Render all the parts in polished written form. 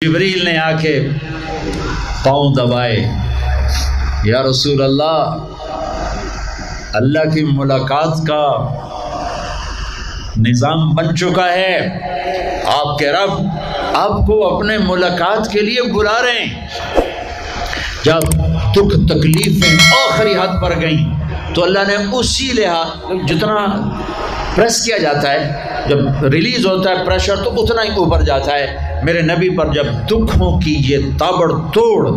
جبریل نے آ کے پاؤں دبائے، یا رسول اللہ، اللہ کی ملاقات کا نظام بن چکا ہے، آپ کے رب آپ کو اپنے ملاقات کے لیے بلا رہے ہیں۔ جب دکھ تکلیفیں آخری حد پر گئیں تو اللہ نے اسی لحاظ جتنا پریس کیا جاتا ہے، جب ریلیز ہوتا ہے پریشر تو اتنا ہی اوپر جاتا ہے، میرے نبی پر جب دکھوں کی یہ تابڑ توڑ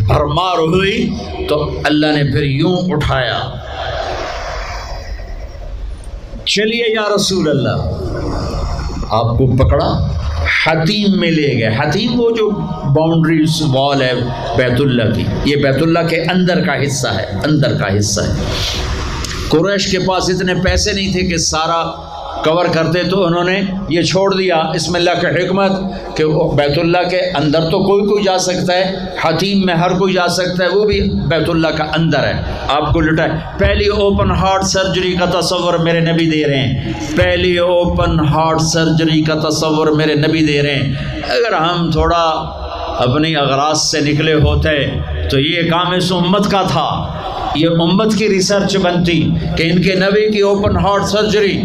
بھرمار ہوئی تو اللہ نے پھر یوں اٹھایا، چلیے یا رسول اللہ، آپ کو پکڑا، حتیم میں لے گئے۔ حتیم وہ جو باؤنڈری وال ہے بیت اللہ کی، یہ بیت اللہ کے اندر کا حصہ ہے، اندر کا حصہ ہے۔ قریش کے پاس اتنے پیسے نہیں تھے کہ سارا کور کرتے، تو انہوں نے یہ چھوڑ دیا۔ اس میں اللہ کی حکمت کہ بیت اللہ کے اندر تو کوئی جا سکتا ہے، حتیم میں ہر کوئی جا سکتا ہے، وہ بھی بیت اللہ کا اندر ہے۔ آپ کو لٹا پہلی اوپن ہارٹ سرجری کا تصور میرے نبی دے رہے ہیں، پہلی اوپن ہارٹ سرجری کا تصور میرے نبی دے رہے ہیں۔ اگر ہم تھوڑا اپنی اغراض سے نکلے ہوتے تو یہ کام اس امت کا تھا، یہ امت کی ریسرچ بنتی کہ ان کے نبی کی اوپن ہارٹ سرجری۔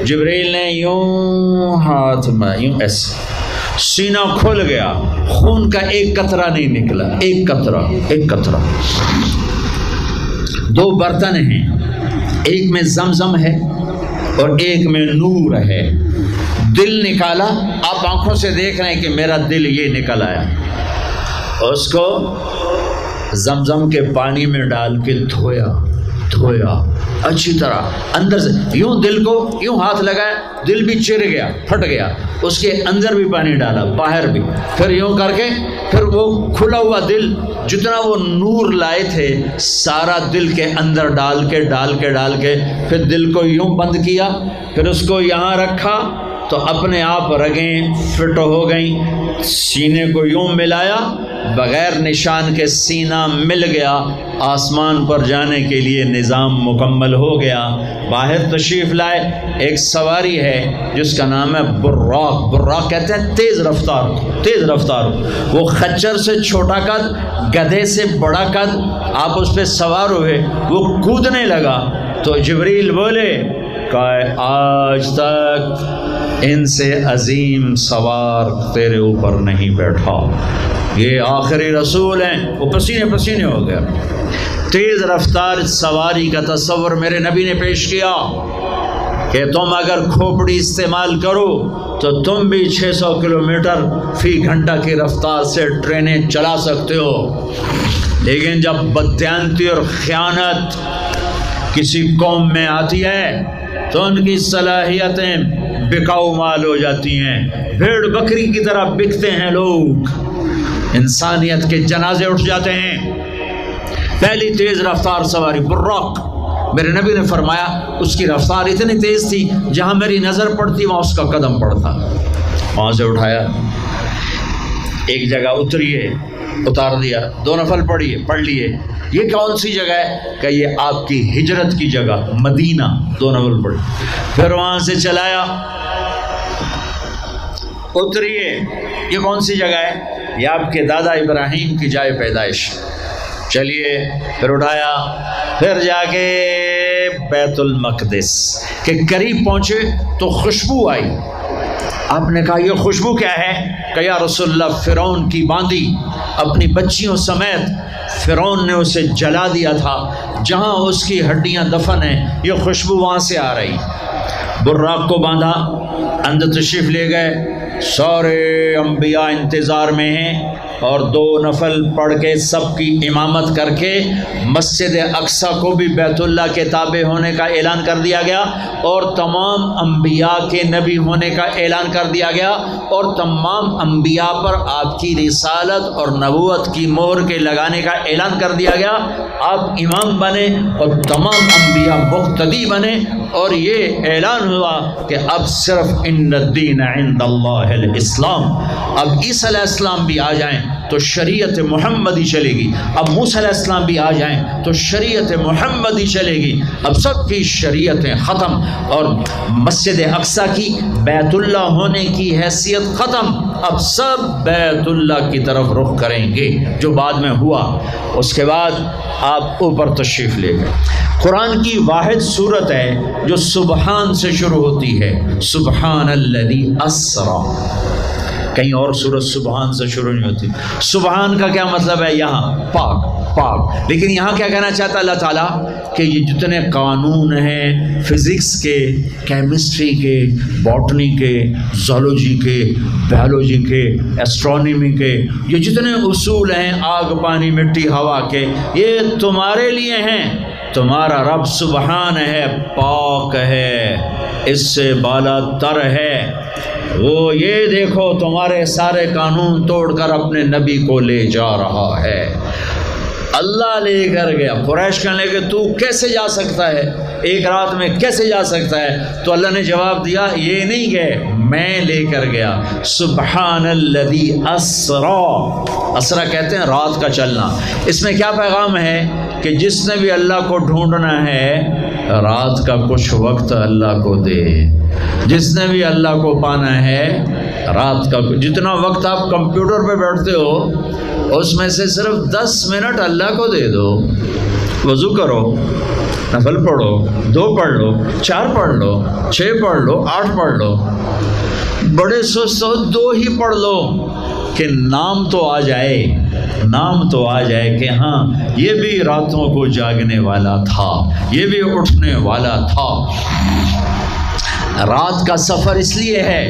جبریل نے یوں ہاتھ میں یوں ایسے سینہ کھل گیا، خون کا ایک قطرہ نہیں نکلا، ایک قطرہ۔ دو برتن ہیں، ایک میں زمزم ہے اور ایک میں نور ہے۔ دل نکالا، آپ آنکھوں سے دیکھ رہے ہیں کہ میرا دل یہ نکل آیا، اس کو زمزم کے پانی میں ڈال کے دھویا اچھی طرح اندر سے، یوں دل کو یوں ہاتھ لگایا، دل بھی چر گیا، پھٹ گیا، اس کے اندر بھی پانی ڈالا، باہر بھی، پھر یوں کر کے پھر وہ کھلا ہوا دل جتنا وہ نور لائے تھے سارا دل کے اندر ڈال کے پھر دل کو یوں بند کیا، پھر اس کو یہاں رکھا تو اپنے آپ رگیں فٹ ہو گئیں، سینے کو یوں ملایا، بغیر نشان کے سینہ مل گیا، آسمان پر جانے کے لیے نظام مکمل ہو گیا۔ باہر تشریف لائے، ایک سواری ہے جس کا نام ہے براق کہتے ہیں تیز رفتار، وہ خچر سے چھوٹا قد، گدھے سے بڑا قد، آپ اس پہ سوار ہوئے، وہ کودنے لگا تو جبریل بولے کہ آج تک ان سے عظیم سوار تیرے اوپر نہیں بیٹھا، یہ آخری رسول ہیں۔ وہ پسینے ہو گیا۔ تیز رفتار سواری کا تصور میرے نبی نے پیش کیا کہ تم اگر کھوپڑی استعمال کرو تو تم بھی 600 کلومیٹر فی گھنٹہ کی رفتار سے ٹرینیں چلا سکتے ہو، لیکن جب بددیانتی اور خیانت کسی قوم میں آتی ہے تو ان کی صلاحیتیں بکاؤ مال ہو جاتی ہیں، بھیڑ بکری کی طرح بکتے ہیں لوگ، انسانیت کے جنازے اٹھ جاتے ہیں۔ پہلی تیز رفتار سواری براق، میرے نبی نے فرمایا اس کی رفتار اتنی تیز تھی جہاں میری نظر پڑتی وہاں اس کا قدم پڑتا، وہاں سے اٹھایا، ایک جگہ اتریے، اتار دیا، 2 نفل پڑھ لیے، یہ کون سی جگہ ہے کہ یہ آپ کی ہجرت کی جگہ مدینہ، 2 نفل پڑھ، پھر وہاں سے چلایا، اتریے، یہ کون سی جگہ ہے؟ یہ آپ کے دادا ابراہیم کی جائے پیدائش، چلیے، پھر اٹھایا، پھر جا کے بیت المقدس کے قریب پہنچے تو خوشبو آئی، آپ نے کہا یہ خوشبو کیا ہے؟ کہ یا رسول اللہ فرعون کی باندی اپنی بچیوں سمیت فرعون نے اسے جلا دیا تھا، جہاں اس کی ہڈیاں دفن ہیں، یہ خوشبو وہاں سے آ رہی۔ براق کو باندھا، اندر تشریف لے گئے، سارے انبیاء انتظار میں ہیں، اور 2 نفل پڑھ کے سب کی امامت کر کے مسجد اقصی کو بھی بیت اللہ کے تابع ہونے کا اعلان کر دیا گیا، اور تمام انبیاء کے نبی ہونے کا اعلان کر دیا گیا، اور تمام انبیاء پر آپ کی رسالت اور نبوت کی مہر کے لگانے کا اعلان کر دیا گیا۔ آپ امام بنے اور تمام انبیاء مقتدی بنے، اور یہ اعلان ہوا کہ اب صرف ان الدین عند اللہ الاسلام، اب عیسیٰ علیہ السلام بھی آ جائیں تو شریعت محمدی چلے گی، اب موسیٰ علیہ السلام بھی آ جائیں تو شریعت محمدی چلے گی، اب سب کی شریعتیں ختم، اور مسجد اقصیٰ کی بیت اللہ ہونے کی حیثیت ختم، اب سب بیت اللہ کی طرف رخ کریں گے جو بعد میں ہوا۔ اس کے بعد آپ اوپر تشریف لے گئے۔ قرآن کی واحد سورت ہے جو سبحان سے شروع ہوتی ہے، سبحان الذی اسرا، کہیں اور سورت سبحان سے شروع نہیں ہوتی۔ سبحان کا کیا مطلب ہے؟ یہاں پاک پاک، لیکن یہاں کیا کہنا چاہتا اللہ تعالیٰ کہ یہ جتنے قانون ہیں فزکس کے، کیمسٹری کے، باٹنی کے، زولوجی کے، بایولوجی کے، ایسٹرونومی کے، یہ جتنے اصول ہیں آگ پانی مٹی ہوا کے، یہ تمہارے لیے ہیں۔ تمہارا رب سبحان ہے، پاک ہے، اس سے بالا تر ہے، وہ یہ دیکھو تمہارے سارے قانون توڑ کر اپنے نبی کو لے جا رہا ہے۔ اللہ لے کر گیا۔ قریش کہنے لگے تو کیسے جا سکتا ہے، ایک رات میں کیسے جا سکتا ہے؟ تو اللہ نے جواب دیا یہ نہیں گئے، میں لے کر گیا۔ سبحان الذی اسرا، اسرا کہتے ہیں رات کا چلنا۔ اس میں کیا پیغام ہے کہ جس نے بھی اللہ کو ڈھونڈنا ہے رات کا کچھ وقت اللہ کو دے، جس نے بھی اللہ کو پانا ہے رات کا، جتنا وقت آپ کمپیوٹر پہ بیٹھتے ہو اس میں سے صرف 10 منٹ اللہ کو دے دو۔ وضو کرو، نفل پڑھو، 2 پڑھ لو، 4 پڑھ لو، 6 پڑھ لو، 8 پڑھ لو، بڑے سست ہو 2 ہی پڑھ لو کہ نام تو آ جائے، نام تو آ جائے کہ ہاں یہ بھی راتوں کو جاگنے والا تھا، یہ بھی اٹھنے والا تھا۔ رات کا سفر اس لیے ہے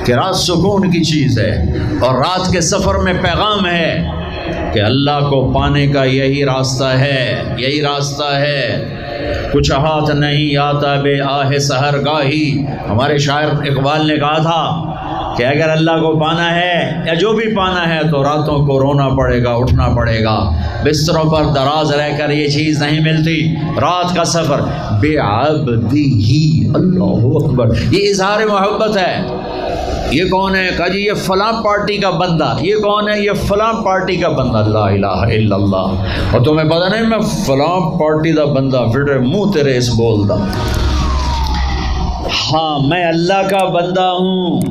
کہ رات سکون کی چیز ہے، اور رات کے سفر میں پیغام ہے کہ اللہ کو پانے کا یہی راستہ ہے، یہی راستہ ہے۔ کچھ ہاتھ نہیں آتا بے آہ سحر گاہی، ہمارے شاعر اقبال نے کہا تھا کہ اگر اللہ کو پانا ہے یا جو بھی پانا ہے تو راتوں کو رونا پڑے گا، اٹھنا پڑے گا، بستروں پر دراز رہ کر یہ چیز نہیں ملتی۔ رات کا سفر بے عبدی ہی، اللہ اکبر، یہ اظہار محبت ہے۔ یہ کون ہے؟ کہا جی یہ فلاں پارٹی کا بندہ۔ یہ کون ہے؟ یہ فلاں پارٹی کا بندہ۔ لا الہ الا اللہ۔ اور تمہیں پتہ نہیں میں فلاں پارٹی دا بندہ، پھر منہ تیرے اس بول دا، ہاں میں اللہ کا بندہ ہوں،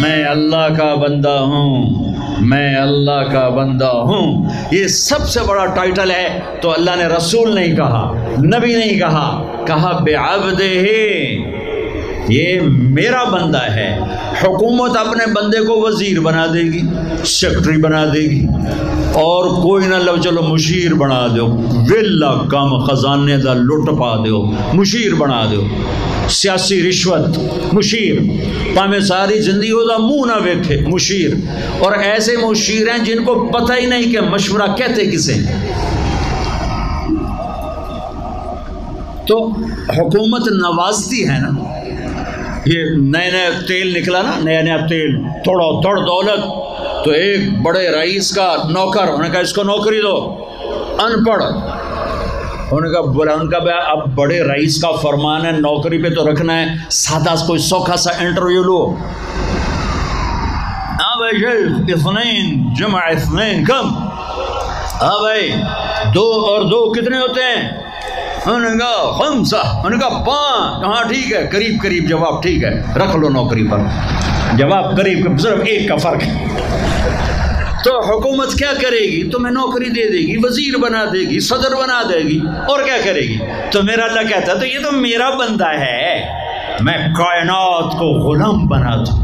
میں اللہ کا بندہ ہوں، میں اللہ کا بندہ ہوں۔ یہ سب سے بڑا ٹائٹل ہے۔ تو اللہ نے رسول نہیں کہا، نبی نہیں کہا، کہا بعبدہ، یہ میرا بندہ ہے۔ حکومت اپنے بندے کو وزیر بنا دے گی، سیکٹری بنا دے گی، اور کوئی نہ لو چلو مشیر بنا دو، ویلا کم خزانے دا لٹ پا دو، مشیر بنا دو، سیاسی رشوت مشیر، پامے ساری زندگی دا منہ نہ ویکھے مشیر۔ اور ایسے مشیر ہیں جن کو پتہ ہی نہیں کہ مشورہ کہتے کسے۔ تو حکومت نوازتی ہے نا، یہ نئے نئے تیل نکلا نا، نیا نیا تیل، تھوڑا تھوڑ دولت، تو ایک بڑے رئیس کا نوکر، انہوں نے کہا اس کو نوکری دو، ان پڑھ، ان کا اب بڑے رئیس کا فرمان ہے نوکری پہ تو رکھنا ہے، سادہ کوئی سوکھا سا انٹرویو لو، ہاں بھائی شیخ اثنین جمع اثنین کم، ہاں بھائی 2 اور 2 کتنے ہوتے ہیں؟ انہوں نے کہا 5، انہوں نے کہا 5، ہاں ٹھیک ہے، قریب قریب جواب، ٹھیک ہے رکھ لو نوکری پر، جواب قریب، صرف 1 کا فرق ہے۔ تو حکومت کیا کرے گی؟ تمہیں نوکری دے دے گی، وزیر بنا دے گی، صدر بنا دے گی، اور کیا کرے گی؟ تو میرا اللہ کہتا ہے تو یہ تو میرا بندہ ہے، میں کائنات کو غلام بنا دوں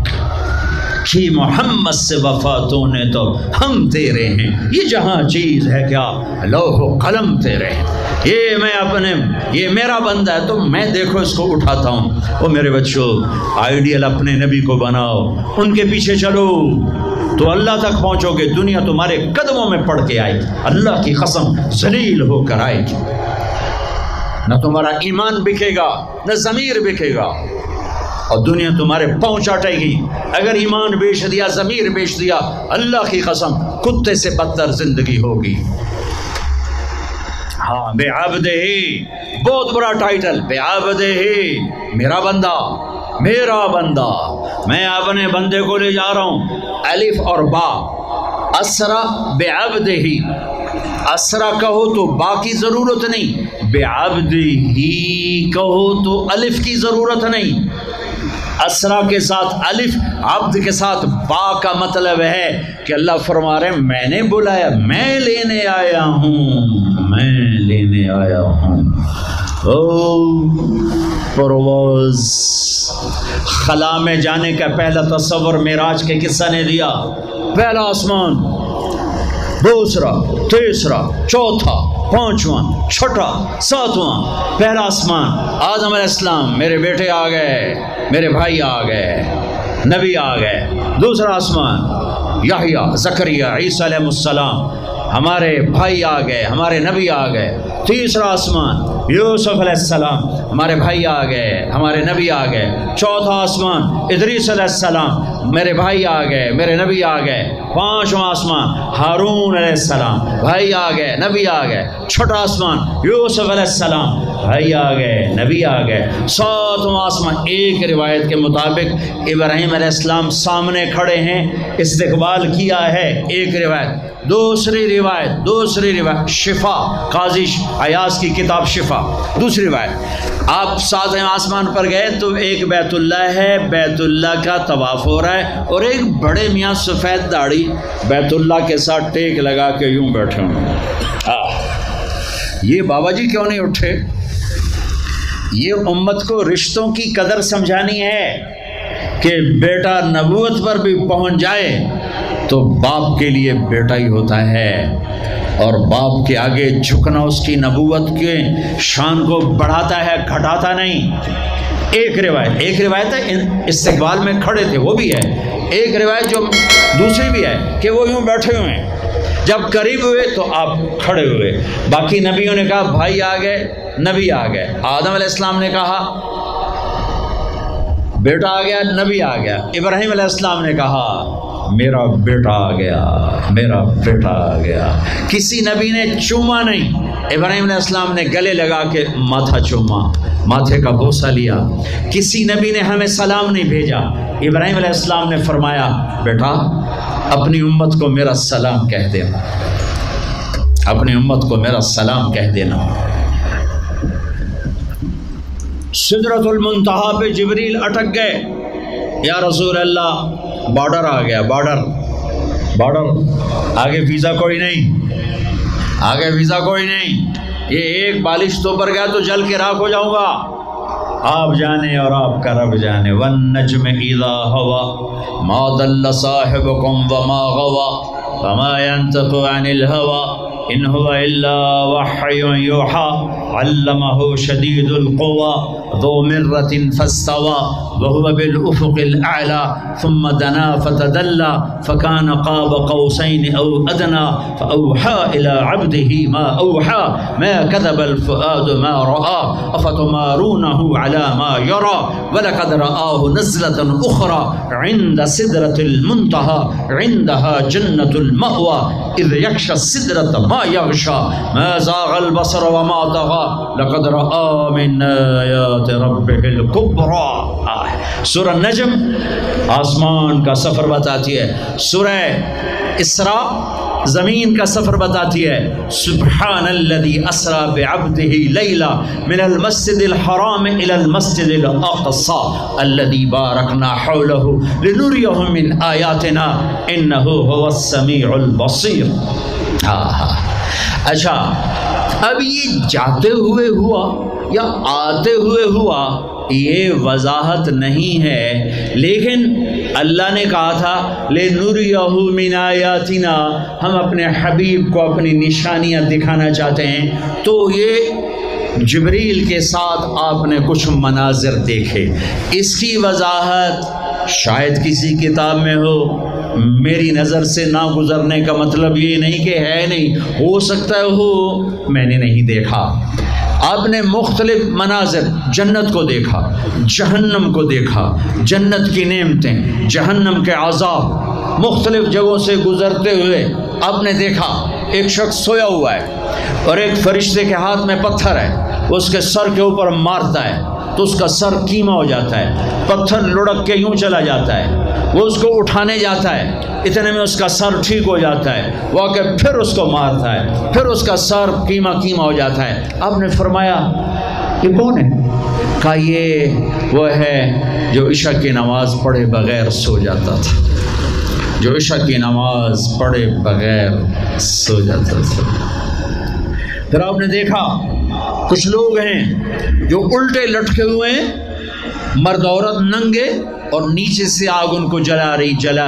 کہ محمد سے وفاتوں نے تو ہم تیرے ہیں، یہ جہاں چیز ہے کیا لوح و قلم تیرے ہیں، یہ میں اپنے، یہ میرا بندہ ہے تو میں دیکھو اس کو اٹھاتا ہوں۔ وہ میرے بچوں آئیڈیل اپنے نبی کو بناؤ، ان کے پیچھے چلو تو اللہ تک پہنچو گے، دنیا تمہارے قدموں میں پڑ کے آئے گی، اللہ کی قسم ذلیل ہو کر آئے گی، نہ تمہارا ایمان بکے گا نہ ضمیر بکے گا، اور دنیا تمہارے پاؤں چاٹے گی۔ اگر ایمان بیچ دیا، ضمیر بیچ دیا، اللہ کی قسم کتے سے بدتر زندگی ہوگی۔ ہاں بے عبدہ، بہت بڑا ٹائٹل، بے عبدہ، میرا بندہ، میرا بندہ، میں اپنے بندے کو لے جا رہا ہوں. الف اور با، اسرا بعبدہ، اسرا کہو تو با کی ضرورت نہیں، بعبدہ کہو تو الف کی ضرورت نہیں. اسرا کے ساتھ الف، عبد کے ساتھ با کا مطلب ہے کہ اللہ فرما رہے ہیں میں نے بلایا، میں لینے آیا ہوں، میں لینے آیا ہوں. پرواز، خلا میں جانے کا پہلا تصور معراج کے قصہ نے دیا. پہلا آسمان، دوسرا، تیسرا، چوتھا، پانچواں، چھٹا، ساتواں. پہلا آسمان آدم علیہ السلام، میرے بیٹے آ گئے، میرے بھائی آ گئے، نبی آ گئے. دوسرا آسمان یحییٰ، زکریا، عیسیٰ علیہ السلام، ہمارے بھائی آ گئے، ہمارے نبی آ گئے. تیسرا آسمان یوسف علیہ السلام، ہمارے بھائی آ گئے، ہمارے نبی آ گئے. چوتھا آسمان ادریس علیہ السلام، میرے بھائی آ گئے، میرے نبی آ گئے. پانچواں آسمان ہارون علیہ السلام، بھائی آ گئے، نبی آ گئے. چھٹا آسمان یوسف علیہ السلام، بھائی آ گئے، نبی آ گئے. ساتواں آسمان، ایک روایت کے مطابق ابراہیم علیہ السلام سامنے کھڑے ہیں، استقبال کیا ہے. ایک روایت. دوسری روایت شفا، قاضی ایاز کی کتاب شفا. دوسری روایت، آپ ساتویں آسمان پر گئے تو ایک بیت اللہ ہے، بیت اللہ کا طواف ہو رہا ہے، اور ایک بڑے میاں سفید داڑھی بیت اللہ کے ساتھ ٹیک لگا کے یوں بیٹھے ہوئے. یہ بابا جی کیوں نہیں اٹھے؟ یہ امت کو رشتوں کی قدر سمجھانی ہے کہ بیٹا نبوت پر بھی پہنچ جائے تو باپ کے لیے بیٹا ہی ہوتا ہے، اور باپ کے آگے جھکنا اس کی نبوت کے شان کو بڑھاتا ہے، گھٹاتا نہیں. ایک روایت ہے استقبال میں کھڑے تھے، وہ بھی ہے. ایک روایت جو دوسری بھی ہے کہ وہ یوں بیٹھے ہوئے ہیں، جب قریب ہوئے تو آپ کھڑے ہوئے. باقی نبیوں نے کہا بھائی آ گئے، نبی آ گئے. آدم علیہ السلام نے کہا بیٹا آ گیا، نبی آ گیا. ابراہیم علیہ السلام نے کہا میرا بیٹا آ گیا، میرا بیٹا آ گیا. کسی نبی نے چوما نہیں، ابراہیم علیہ السلام نے گلے لگا کے ماتھا چوما، ماتھے کا بوسہ لیا. کسی نبی نے ہمیں سلام نہیں بھیجا. ابراہیم علیہ السلام نے فرمایا بیٹا اپنی امت کو میرا سلام کہہ دینا، اپنی امت کو میرا سلام کہہ دینا. سدرۃ المنتہا پہ جبریل اٹک گئے. یا رسول اللہ بارڈر آ گیا، بارڈر، آگے ویزا کوئی نہیں، آگے ویزا کوئی نہیں. یہ ایک بالش تو پر گیا تو جل کے راکھ ہو جاؤں گا. آپ جانے اور آپ کا رب جانے. والنجم اذا هوى ما ضل صاحبكم وما غوى وما ينطق عن الهوى ان هو الا وحي يوحى علمه شديد القوى ذو مرة فاستوى وهو بالأفق الأعلى ثم دنا فتدلى فكان قاب قوسين أو أدنى فأوحى إلى عبده ما أوحى ما كذب الفؤاد ما رأى أفتمارونه على ما يرى ولقد رآه نزلة أخرى عند سدرة المنتهى عندها جنة المأوى إذ يغشى السدرة ما يغشى ما زاغ البصر وما طغى لقد رأى من آیات ربه الکبری. سورہ نجم آسمان کا سفر بتاتی ہے، سورہ اسراء زمین کا سفر بتاتی ہے. سبحان الذی اسری بعبده لیلا من المسجد الحرام الى المسجد الاقصى الذی بارکنا حوله لنریہ من آیاتنا انہ هو السمیع البصیر. اچھا اب یہ جاتے ہوئے ہوا یا آتے ہوئے ہوا یہ وضاحت نہیں ہے، لیکن اللہ نے کہا تھا لِنُرِيَهُ مِنْ آیاتنا، ہم اپنے حبیب کو اپنی نشانیاں دکھانا چاہتے ہیں. تو یہ جبریل کے ساتھ آپ نے کچھ مناظر دیکھے. اس کی وضاحت شاید کسی کتاب میں ہو، میری نظر سے نہ گزرنے کا مطلب یہ نہیں کہ ہے نہیں، ہو سکتا ہے ہو، میں نے نہیں دیکھا. آپ نے مختلف مناظر، جنت کو دیکھا، جہنم کو دیکھا، جنت کی نعمتیں، جہنم کے عذاب، مختلف جگہوں سے گزرتے ہوئے آپ نے دیکھا. ایک شخص سویا ہوا ہے اور ایک فرشتے کے ہاتھ میں پتھر ہے، اس کے سر کے اوپر مارتا ہے. تو اس کا سر کیما ہو جاتا ہے، پتھر لڑک کے یوں چلا جاتا ہے، وہ اس کو اٹھانے جاتا ہے، اتنے میں اس کا سر ٹھیک ہو جاتا ہے، وہ آ کے پھر اس کو مارتا ہے، پھر اس کا سر کیما ہو جاتا ہے۔ آپ نے فرمایا یہ کون ہے؟ کہا یہ وہ ہے جو عشاء کی نماز پڑھے بغیر سو جاتا تھا، جو عشاء کی نماز پڑھے بغیر سو جاتا تھا۔ پھر آپ نے دیکھا کچھ لوگ ہیں جو الٹے لٹکے ہوئے ہیں، مرد عورت ننگے، اور نیچے سے آگ ان کو جلا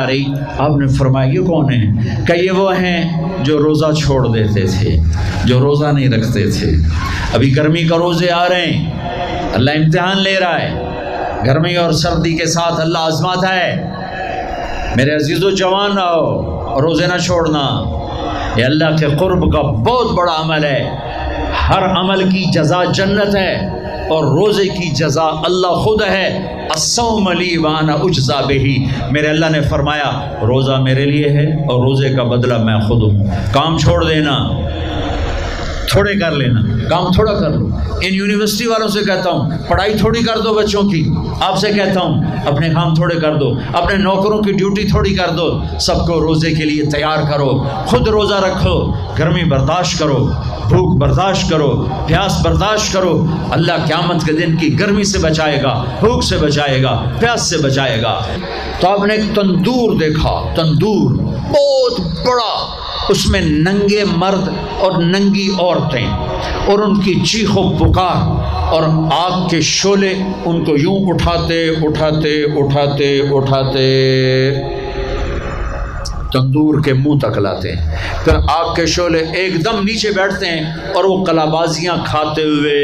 رہی۔ آپ نے فرمایا یہ کون ہے؟ کہ یہ وہ ہیں جو روزہ چھوڑ دیتے تھے، جو روزہ نہیں رکھتے تھے۔ ابھی گرمی کا روزے آ رہے ہیں، اللہ امتحان لے رہا ہے، گرمی اور سردی کے ساتھ اللہ آزماتا ہے۔ میرے عزیزو جوان رہو، روزے نہ چھوڑنا، یہ اللہ کے قرب کا بہت بڑا عمل ہے۔ ہر عمل کی جزا جنت ہے، اور روزے کی جزا اللہ خود ہے۔ الصوم لی وانا اجزا بہ، میرے اللہ نے فرمایا روزہ میرے لیے ہے اور روزے کا بدلہ میں خود ہوں۔ کام چھوڑ دینا، تھوڑے کر لینا، کام تھوڑا کر لو۔ ان یونیورسٹی والوں سے کہتا ہوں پڑھائی تھوڑی کر دو بچوں کی، آپ سے کہتا ہوں اپنے کام تھوڑے کر دو، اپنے نوکروں کی ڈیوٹی تھوڑی کر دو، سب کو روزے کے لیے تیار کرو، خود روزہ رکھو، گرمی برداشت کرو، بھوک برداشت کرو، پیاس برداشت کرو۔ اللہ قیامت کے دن کی گرمی سے بچائے گا، بھوک سے بچائے گا، پیاس سے بچائے گا۔ تو آپ نے ایک تندور دیکھا، تندور بہت بڑا، اس میں ننگے مرد اور ننگی عورتیں، اور ان کی چیخ و پکار، اور آگ کے شعلے ان کو یوں اٹھاتے تندور کے منہ تک لاتے ہیں، پھر آگ کے شعلے ایک دم نیچے بیٹھتے ہیں، اور وہ کلابازیاں کھاتے ہوئے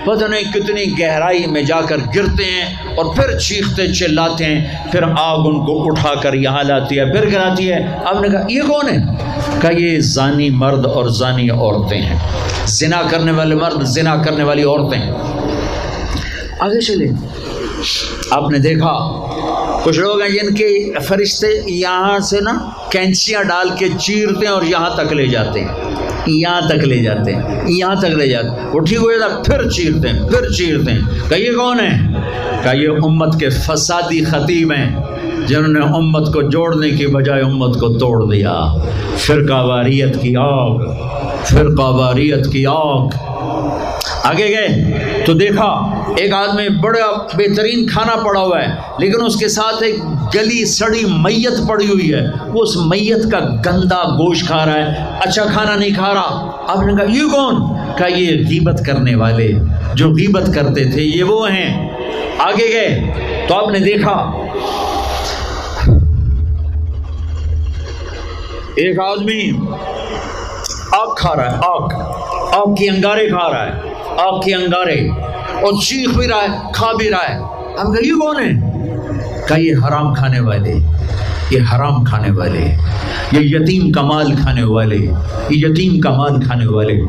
پتہ نہیں کتنی گہرائی میں جا کر گرتے ہیں، اور پھر چیختے چلاتے ہیں، پھر آگ ان کو اٹھا کر یہاں لاتی ہے، پھر گراتی ہے۔ آپ نے کہا یہ کون ہے؟ کہا یہ زانی مرد اور زانی عورتیں ہیں، زنا کرنے والے مرد، زنا کرنے والی عورتیں۔ آگے چلے، آپ نے دیکھا کچھ لوگ ہیں جن کے فرشتے یہاں سے نا کینچیاں ڈال کے چیرتے ہیں اور یہاں تک لے جاتے ہیں، یہاں تک لے جاتے ہیں، یہاں تک لے جاتے ہیں، وہ ٹھیک ہو جاتا پھر چیرتے ہیں۔ کہ یہ کون ہے؟ کہ یہ امت کے فسادی خطیب ہیں، جنہوں نے امت کو جوڑنے کی بجائے امت کو توڑ دیا۔ فرقہ واریت کی آگ، فرقہ واریت کی آگ۔ آگے گئے تو دیکھا ایک آدمی بڑا بہترین کھانا پڑا ہوا ہے، لیکن اس کے ساتھ ایک گلی سڑی میت پڑی ہوئی ہے، وہ اس میت کا گندا گوشت کھا رہا ہے، اچھا کھانا نہیں کھا رہا۔ آپ نے کہا یہ کون؟ کہا یہ غیبت کرنے والے، جو غیبت کرتے تھے یہ وہ ہیں۔ آگے گئے تو آپ نے دیکھا ایک آدمی آگ کھا رہا ہے، آگ کی انگارے کھا رہا ہے، آگ کے انگارے، اور چیخ بھی رہا ہے، کھا بھی رہا ہے۔ ہم کہا یہ کون ہے؟ کہا یہ حرام کھانے والے، یہ حرام کھانے والے، یہ یتیم کا مال کھانے والے، یہ یتیم کا مال کھانے والے۔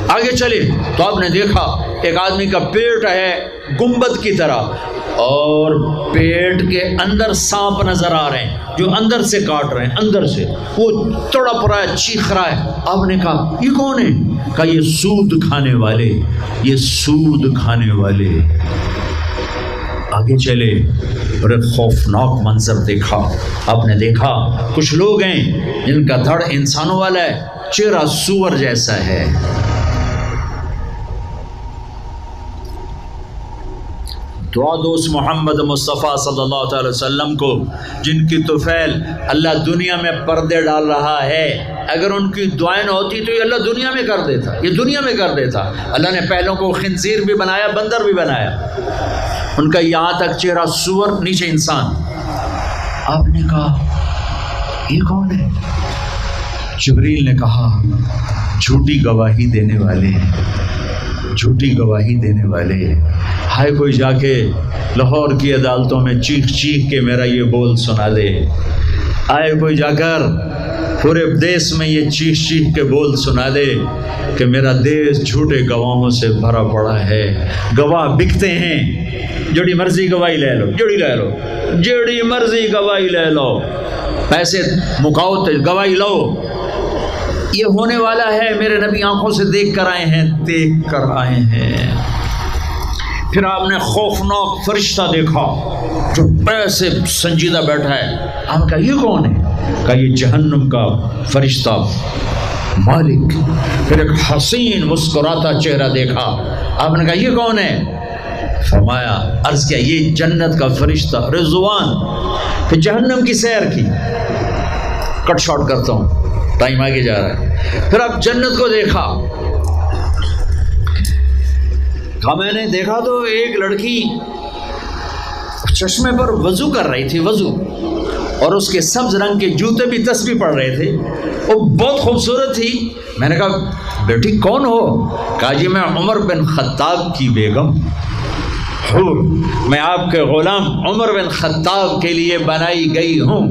آگے چلے تو آپ نے دیکھا ایک آدمی کا پیٹ ہے گنبد کی طرح، اور پیٹ کے اندر سانپ نظر آ رہے ہیں جو اندر سے کاٹ رہے ہیں، اندر سے وہ تڑپ رہا ہے، چیخ رہا ہے۔ آپ نے کہا یہ کون ہے؟ کہا یہ سود کھانے والے، یہ سود کھانے والے۔ آگے چلے اور ایک خوفناک منظر دیکھا۔ آپ نے دیکھا کچھ لوگ ہیں جن کا دھڑ انسانوں والا ہے، چہرہ سور جیسا ہے۔ دعا دو اس محمد مصطفیٰ صلی اللہ تعالی وسلم کو جن کی طفیل اللہ دنیا میں پردے ڈال رہا ہے۔ اگر ان کی دعائیں نہ ہوتی تو یہ اللہ دنیا میں کر دیتا، یہ دنیا میں کر دیتا۔ اللہ نے پہلوں کو خنزیر بھی بنایا، بندر بھی بنایا، ان کا یہاں تک چہرہ سور، نیچے انسان۔ آپ نے کہا یہ کون ہے؟ جبریل نے کہا جھوٹی گواہی دینے والے، جھوٹی گواہی دینے والے۔ ہائے کوئی جا کے لاہور کی عدالتوں میں چیخ چیخ کے میرا یہ بول سنا دے، آئے کوئی جا کر پورے دیس میں یہ چیخ چیخ کے بول سنا دے کہ میرا دیس جھوٹے گواہوں سے بھرا پڑا ہے، گواہ بکتے ہیں، جڑی مرضی گواہی لے لو، جڑی مرضی گواہی لے لو، پیسے مکاؤ تو گواہی لو۔ یہ ہونے والا ہے، میرے نبی آنکھوں سے دیکھ کر آئے ہیں، دیکھ کر آئے ہیں۔ پھر آپ نے خوفناک فرشتہ دیکھا جو ایسے سنجیدہ بیٹھا ہے. آپ نے کہا یہ کون ہے؟ کہا یہ جہنم کا فرشتہ مالک. پھر ایک حسین مسکراتا چہرہ دیکھا. آپ نے کہا یہ کون ہے؟ فرمایا عرض کیا یہ جنت کا فرشتہ رضوان. پھر جہنم کی سیر کی. کٹ شارٹ کرتا ہوں، ٹائم آگے جا رہا ہے. پھر اب جنت کو دیکھا. کہا میں نے دیکھا تو ایک لڑکی چشمے پر وضو کر رہی تھی، وضو، اور اس کے سبز رنگ کے جوتے بھی تسبیح پڑھ رہے تھے. وہ بہت خوبصورت تھی. میں نے کہا بیٹی کون ہو؟ کہا جی میں عمر بن خطاب کی بیگم ہوں، میں آپ کے غلام عمر بن خطاب کے لیے بنائی گئی ہوں.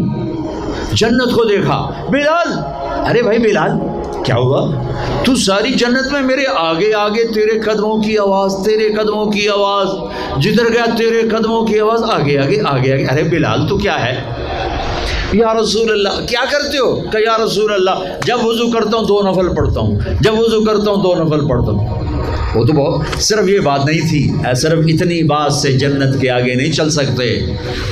جنت کو دیکھا. بلال، ارے بھائی بلال کیا ہوا؟ تو ساری جنت میں میرے آگے آگے، تیرے قدموں کی آواز، تیرے قدموں کی آواز، جدھر گیا تیرے قدموں کی آواز، آگے آگے آگے آگے. ارے بلال تو کیا ہے؟ یا رسول اللہ کیا کرتے ہو؟ کہ یا رسول اللہ جب وضو کرتا ہوں 2 نفل پڑھتا ہوں، جب وضو کرتا ہوں 2 نفل پڑھتا ہوں. وہ تو بہت صرف یہ بات نہیں تھی، صرف اتنی بات سے جنت کے آگے نہیں چل سکتے.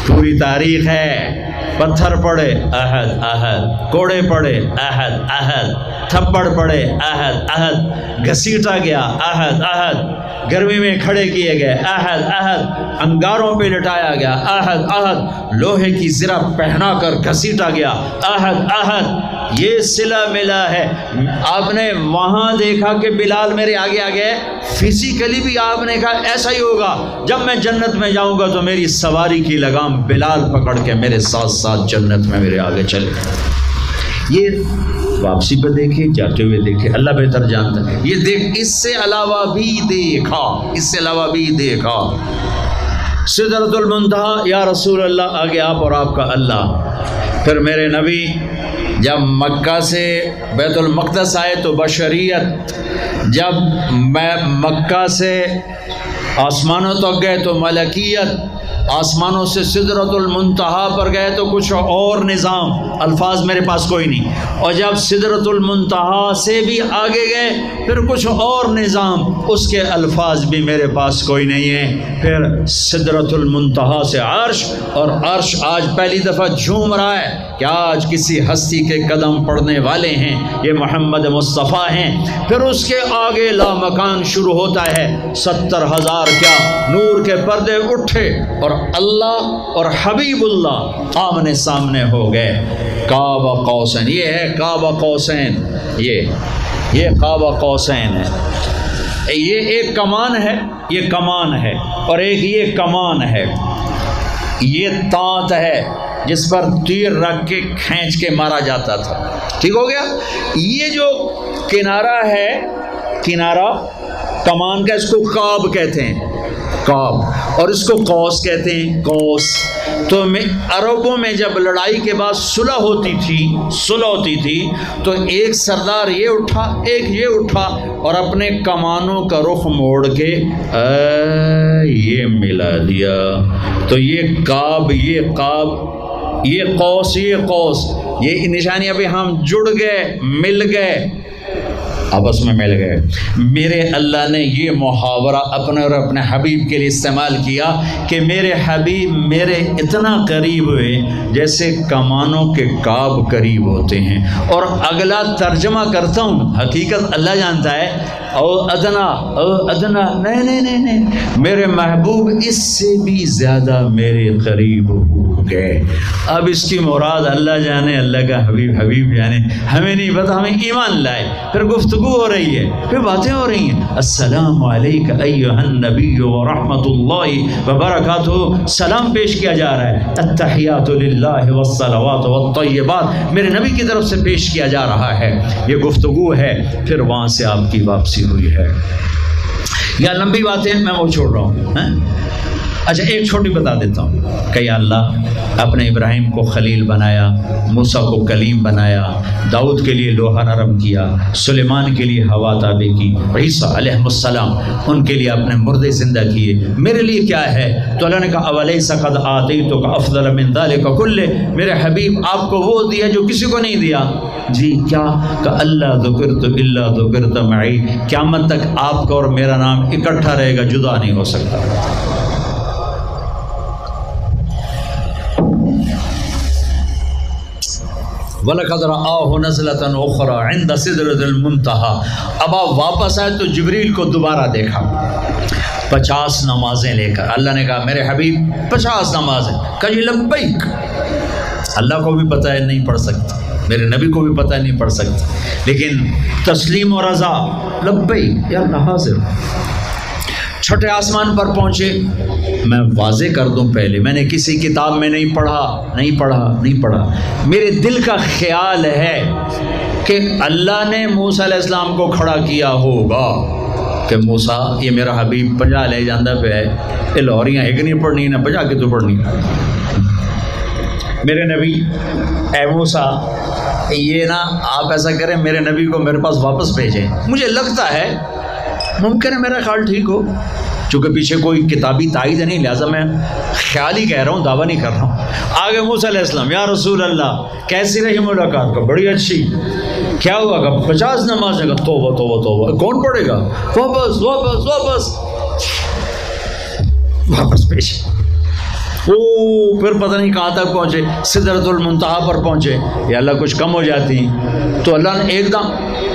پوری تاریخ ہے. پتھر پڑے احد احد، کوڑے پڑے احد احد، تھپڑ پڑے احد احد، گھسیٹا گیا احد احد، گرمی میں کھڑے کیے گئے احد احد، انگاروں پہ لٹایا گیا احد احد، لوہے کی زرہ پہنا کر گھسیٹا گیا احد احد. یہ صلہ ملا ہے. آپ نے وہاں دیکھا کہ بلال میرے آگے آگے ہے. فزیکلی بھی آپ نے کہا ایسا ہی ہوگا. جب میں جنت میں جاؤں گا تو میری سواری کی لگام بلال پکڑ کے میرے ساتھ ساتھ جنت میں میرے آگے چلے. یہ واپسی پہ دیکھے، جاتے ہوئے دیکھے، اللہ بہتر جانتا ہے. یہ دیکھ، اس سے علاوہ بھی دیکھا، اس سے علاوہ بھی دیکھا. سدرۃ المنتہا، یا رسول اللہ آگے آپ اور آپ کا اللہ. پھر میرے نبی جب مکہ سے بیت المقدس آئے تو بشریت، جب میں مکہ سے آسمانوں تک گئے تو ملکیت، آسمانوں سے سدرۃ المنتہا پر گئے تو کچھ اور نظام، الفاظ میرے پاس کوئی نہیں. اور جب سدرۃ المنتہا سے بھی آگے گئے پھر کچھ اور نظام، اس کے الفاظ بھی میرے پاس کوئی نہیں ہے. پھر سدرۃ المنتہا سے عرش، اور عرش آج پہلی دفعہ جھوم رہا ہے کہ آج کسی ہستی کے قدم پڑنے والے ہیں، یہ محمد مصطفیٰ ہیں. پھر اس کے آگے لامکان شروع ہوتا ہے. 70,000 کیا نور کے پردے اٹھے اور اللہ اور حبیب اللہ آمنے سامنے ہو گئے. قاب قوسین، یہ ہے قاب قوسین، یہ قاب قوسین ہے. یہ ایک کمان ہے، یہ کمان ہے، اور ایک یہ کمان ہے. یہ تانت ہے جس پر تیر رکھ کے کھینچ کے مارا جاتا تھا. ٹھیک ہو گیا. یہ جو کنارہ ہے، کنارہ کمان کا، اس کو قاب کہتے ہیں، قاب، اور اس کو قوس کہتے ہیں، قوس. تو عربوں میں جب لڑائی کے بعد صلح ہوتی تھی تو ایک سردار یہ اٹھا، ایک یہ اٹھا، اور اپنے کمانوں کا رخ موڑ کے یہ ملا دیا. تو یہ قاب، یہ قاب، یہ قوس، یہ قوس، یہ نشانیاں بھی ہم جڑ گئے، مل گئے، آپس میں مل گئے. میرے اللہ نے یہ محاورہ اپنے اور اپنے حبیب کے لیے استعمال کیا کہ میرے حبیب میرے اتنا قریب ہوئے جیسے کمانوں کے قاب قریب ہوتے ہیں. اور اگلا ترجمہ کرتا ہوں، حقیقت اللہ جانتا ہے. او ادنا، او ادنا، نہیں، میرے محبوب اس سے بھی زیادہ میرے قریب ہو گئے. اب اس کی مراد اللہ جانے، اللہ کا حبیب جانے، ہمیں نہیں پتا. ہمیں ایمان لائے. پھر گفتگو ہو رہی ہے، پھر باتیں ہو رہی ہیں. السلام علیکم ایھا النبی ورحمۃ اللہ وبرکاتہ. سلام پیش کیا جا رہا ہے. التحیات للہ والصلوات والطیبات میرے نبی کی طرف سے پیش کیا جا رہا ہے. یہ گفتگو ہے. پھر وہاں سے آپ کی واپسی ہوئی ہے. یا لمبی باتیں میں وہ چھوڑ رہا ہوں. اچھا ایک چھوٹی بتا دیتا ہوں کہ یا اللہ اپنے ابراہیم کو خلیل بنایا، موسیٰ کو کلیم بنایا، داؤد کے لیے لوہا نرم کیا، سلیمان کے لیے ہوا تابع کی، عیسیٰ علیہ السلام ان کے لیے اپنے مردے زندہ کیے، میرے لیے کیا ہے؟ تو اللہ نے کہا اولیس قد آتیتک افضل من ذلک کلہ، میرے حبیب آپ کو وہ دیا جو کسی کو نہیں دیا۔ جی کیا؟ کہ اللہ ذکرت الا ذکرت معی، قیامت تک آپ کا اور میرا نام اکٹھا رہے گا، جدا نہیں ہو سکتا۔ وَلَقَدْ رَآهُ نَزْلَةً أُخْرَى عِنْدَ سِدْرَةِ الْمُنْتَهَى، اب آپ واپس آئے تو جبریل کو دوبارہ دیکھا 50 نمازیں لے کر۔ اللہ نے کہا میرے حبیب 50 نمازیں، کہا جی لبیک۔ اللہ کو بھی پتہ ہے نہیں پڑھ سکتا، میرے نبی کو بھی پتہ ہے نہیں پڑھ سکتا، لیکن تسلیم و رضا لبیک یا اللہ حاضر۔ چھٹے آسمان پر پہنچے، میں واضح کر دوں پہلے، میں نے کسی کتاب میں نہیں پڑھا، میرے دل کا خیال ہے کہ اللہ نے موسیٰ علیہ السلام کو کھڑا کیا ہوگا کہ موسیٰ یہ میرا حبیب 50 لے جاندہ پہ ہے، یہ لاہوریاں ایک نہیں پڑھنی نہ 50 کی تو پڑھنی۔ میرے نبی اے موسیٰ یہ نا آپ ایسا کریں میرے نبی کو میرے پاس واپس بھیجیں، مجھے لگتا ہے ممکن ہے میرا خیال ٹھیک ہو، چونکہ پیچھے کوئی کتابی تائید نہیں، لہٰذا میں خیال ہی کہہ رہا ہوں، دعویٰ نہیں کر رہا ہوں۔ آگے موسیٰ علیہ السلام یا رسول اللہ کیسی رہی ملاقات؟ کا بڑی اچھی۔ کیا ہوا؟ کہ 50 نمازیں کا توبہ توبہ توبہ، کون پڑھے گا؟ واپس واپس واپس واپس پیش۔ پھر پتہ نہیں کہاں تک پہنچے، سدرۃ المنتہا پر پہنچے، یا اللہ کچھ کم ہو جاتی تو اللہ نے ایک دم،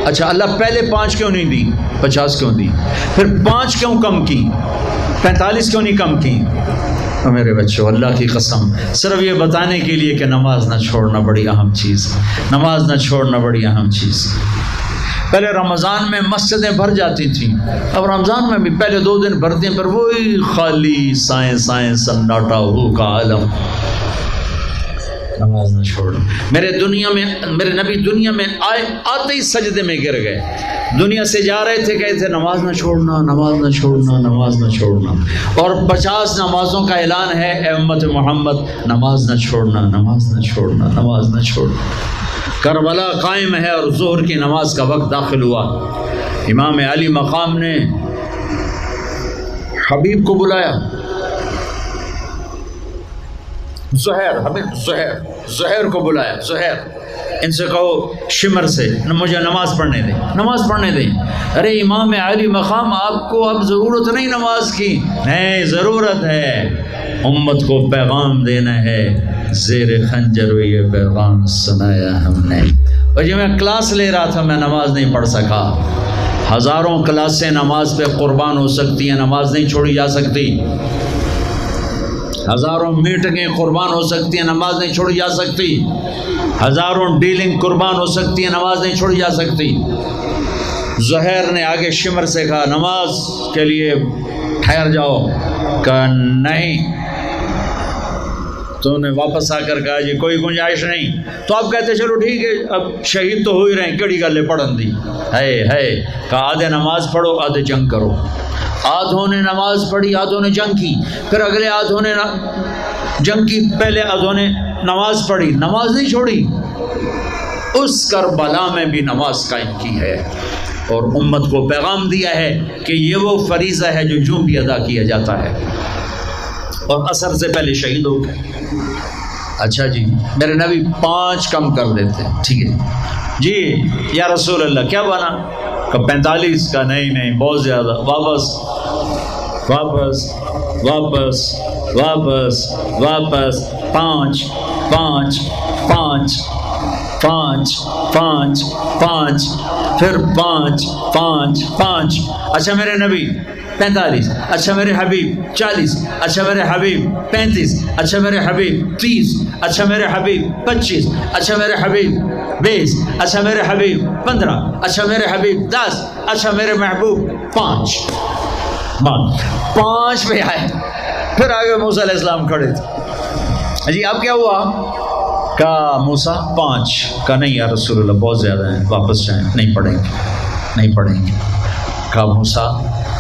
اچھا اللہ پہلے 5 کیوں نہیں دی، 50 کیوں دی؟ پھر 5 کیوں کم کی، 45 کیوں نہیں کم کی؟ میرے بچوں اللہ کی قسم، صرف یہ بتانے کے لیے کہ نماز نہ چھوڑنا بڑی اہم چیز، نماز نہ چھوڑنا بڑی اہم چیز۔ پہلے رمضان میں مسجدیں بھر جاتی تھیں، اب رمضان میں بھی پہلے 2 دن بھرتے ہیں، پر وہی خالی سائیں سناٹا ہو کا عالم۔ نماز نہ چھوڑنا۔ میرے نبی دنیا میں آتے ہی سجدے میں گر گئے، دنیا سے جا رہے تھے، کہتے تھے نماز نہ چھوڑنا، نماز نہ چھوڑنا، نماز نہ چھوڑنا۔ اور 50 نمازوں کا اعلان ہے، اے امت محمد نماز نہ چھوڑنا، نماز نہ چھوڑنا، نماز نہ چھوڑنا۔ کربلا قائم ہے اور ظہر کی نماز کا وقت داخل ہوا، امام علی مقام نے حبیب کو بلایا، زہیر کو بلایا، زہیر ان سے کہو شمر سے مجھے نماز پڑھنے دیں۔ ارے امام علی مقام آپ کو اب ضرورت نہیں نماز کی، نہیں ضرورت ہے، امت کو پیغام دینا ہے، زیر خنجر یہ پیغام سنایا ہم نے۔ اور جب میں کلاس لے رہا تھا میں نماز نہیں پڑھ سکا، ہزاروں کلاسیں نماز پہ قربان ہو سکتی ہیں، نماز نہیں چھوڑی جا سکتی، ہزاروں میٹنگیں قربان ہو سکتی ہیں، نماز نہیں چھوڑی جا سکتی، ہزاروں ڈیلنگ قربان ہو سکتی ہیں، نماز نہیں چھوڑی جا سکتی۔ زہیر نے آگے شمر سے کہا نماز کے لیے ٹھہر جاؤ، کہا نہیں، تو انہیں واپس آ کر کہا جی کوئی گنجائش نہیں، تو آپ کہتے چلو ٹھیک ہے اب شہید تو ہو ہی رہے ہیں، کڑی گلے پڑھن دی ہے، کہا آدھے نماز پڑھو آدھے جنگ کرو۔ آدھوں نے نماز پڑھی، آدھوں نے جنگ کی، پھر اگلے آدھوں نے جنگ کی، پہلے آدھوں نے نماز پڑھی، نماز نہیں چھوڑی۔ اس کربلا میں بھی نماز قائم کی ہے اور امت کو پیغام دیا ہے کہ یہ وہ فریضہ ہے جو بھی ادا کیا جاتا ہے، اور عصر سے پہلے شہید ہو گئے۔ اچھا جی میرے نبی 5 کم کر دیتے، ٹھیک ہے جی یا رسول اللہ کیا بنا؟ کہ 45 کا نہیں بہت زیادہ، واپس واپس واپس واپس واپس 5 5 5 5 5 5 پھر 5 5 5۔ اچھا میرے نبی 45، اچھا میرے حبیب 40، اچھا میرے حبیب 35، اچھا میرے حبیب 30، اچھا میرے حبیب 25، اچھا میرے حبیب 20، اچھا میرے حبیب 15، اچھا میرے حبیب 10، اچھا میرے محبوب 5 پہ آئے۔ پھر آگے موسیٰ علیہ السلام کھڑے تھے، جی اب کیا ہوا؟ کہا موسیٰ 5، کہا نہیں یا رسول اللہ بہت زیادہ ہیں، واپس جائیں، نہیں پڑھیں گے۔ کہا موسیٰ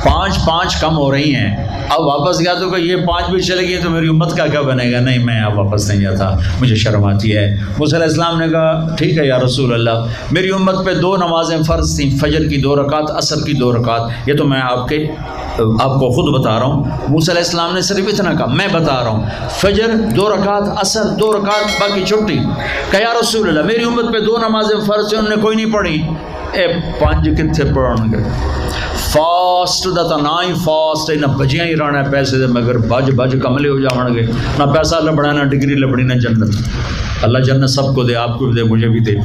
5 کم ہو رہی ہیں، اب واپس گیا تو کہ یہ 5 بھی چلے گئی تو میری امت کا کیا بنے گا؟ نہیں میں اب واپس نہیں جاتا، مجھے شرم آتی ہے۔ موسیٰ علیہ السلام نے کہا ٹھیک ہے یا رسول اللہ، میری امت پہ 2 نمازیں فرض تھیں، فجر کی 2 رکعت، عصر کی 2 رکعت، یہ تو میں آپ کو خود بتا رہا ہوں۔ موسیٰ علیہ السلام نے صرف اتنا کہا میں بتا رہا ہوں، فجر 2 رکعت، عصر 2 رکعت، باقی چھٹی۔ کہ یا رسول اللہ میری امت پہ 2 نمازیں فرض ہیں، انہوں نے کوئی نہیں پڑھی۔ 5 کتنے پڑھن گے؟ فاسٹ دا تو نہ ہی فاسٹ نہ بجیاں ہی رہنا ہے پیسے دے، مگر بج کملے ہو جاؤں گے، نہ پیسہ لبڑا نہ ڈگری لبڑی نہ جنت۔ اللہ جنت سب کو دے، آپ کو بھی دے، مجھے بھی دے۔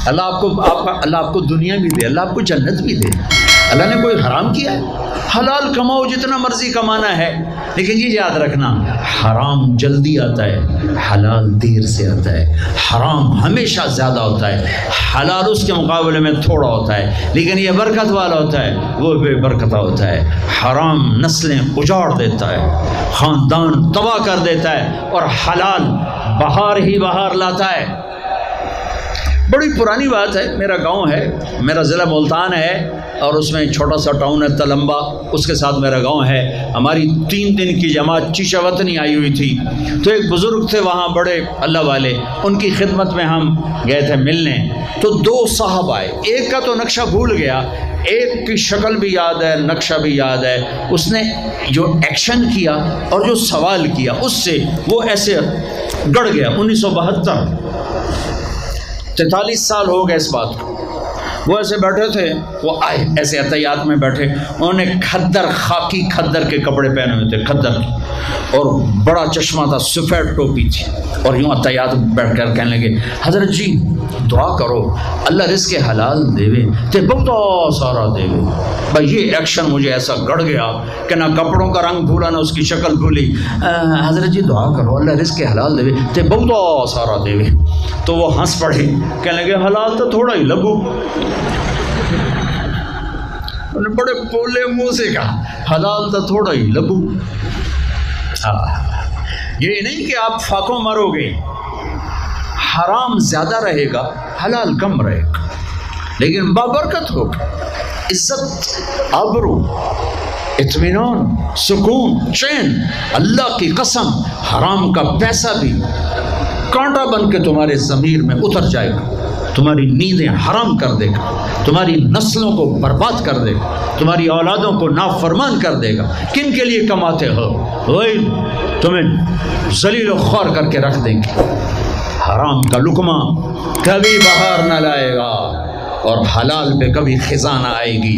اللہ آپ کو دنیا بھی دے، اللہ آپ کو جنت بھی دے۔ اللہ نے کوئی حرام کیا ہے؟ حلال کماؤ جتنا مرضی کمانا ہے، لیکن یہ یاد رکھنا حرام جلدی آتا ہے، حلال دیر سے آتا ہے۔ حرام ہمیشہ زیادہ ہوتا ہے، حلال اس کے مقابلے میں تھوڑا ہوتا ہے، لیکن یہ برکت والا ہوتا ہے، وہ بے برکتہ ہوتا ہے۔ حرام نسلیں اجاڑ دیتا ہے، خاندان تباہ کر دیتا ہے، اور حلال بہار ہی بہار لاتا ہے۔ بڑی پرانی بات ہے، میرا گاؤں ہے، میرا ضلع ملتان ہے، اور اس میں چھوٹا سا ٹاؤن ہے تلمبا، اس کے ساتھ میرا گاؤں ہے۔ ہماری 3 دن کی جماعت چیشہ وطنی آئی ہوئی تھی، تو ایک بزرگ تھے وہاں بڑے اللہ والے، ان کی خدمت میں ہم گئے تھے ملنے۔ تو 2 صاحب آئے، ایک کا تو نقشہ بھول گیا، ایک کی شکل بھی یاد ہے، نقشہ بھی یاد ہے۔ اس نے جو ایکشن کیا اور جو سوال کیا اس سے وہ ایسے گڑ گیا۔ 1972 43 سال ہو گئے اس بات کو۔ وہ ایسے بیٹھے تھے، وہ آئے ایسے عطیات میں بیٹھے، انہوں نے کھدر، خاکی کھدر کے کپڑے پہنے ہوئے تھے، کھدر، اور بڑا چشمہ تھا، سفید ٹوپی تھی، اور یوں عطیات بیٹھ کر کہنے لگے حضرت جی دعا کرو اللہ رزق حلال دے تے بہت سارا دے۔ بھائی یہ ایکشن مجھے ایسا گڑ گیا کہ نہ کپڑوں کا رنگ بھولا نہ اس کی شکل بھولی۔ حضرت جی دعا کرو اللہ رزق حلال دے تے بہت سارا دے۔ تو وہ ہنس پڑے، کہنے لگے حلال تو تھوڑا ہی لگو۔ انہوں نے بڑے پولے منہ سے کہا حلال تو تھوڑا ہی لگو۔ یہ نہیں کہ آپ فاقوں مرو گے، حرام زیادہ رہے گا، حلال کم رہے گا، لیکن بابرکت ہوگا، عزت، آبرو، اطمینان، سکون، چین۔ اللہ کی قسم حرام کا پیسہ بھی کانٹا بن کے تمہارے ضمیر میں اتر جائے گا، تمہاری نیندیں حرام کر دے گا، تمہاری نسلوں کو برباد کر دے گا، تمہاری اولادوں کو نافرمان کر دے گا۔ کن کے لیے کماتے ہو؟ وہی تمہیں ذلیل و خوار کر کے رکھ دیں گے۔ حرام کا لقمہ کبھی بہار نہ لائے گا، اور حلال پہ کبھی خزاں نہ آئے گی۔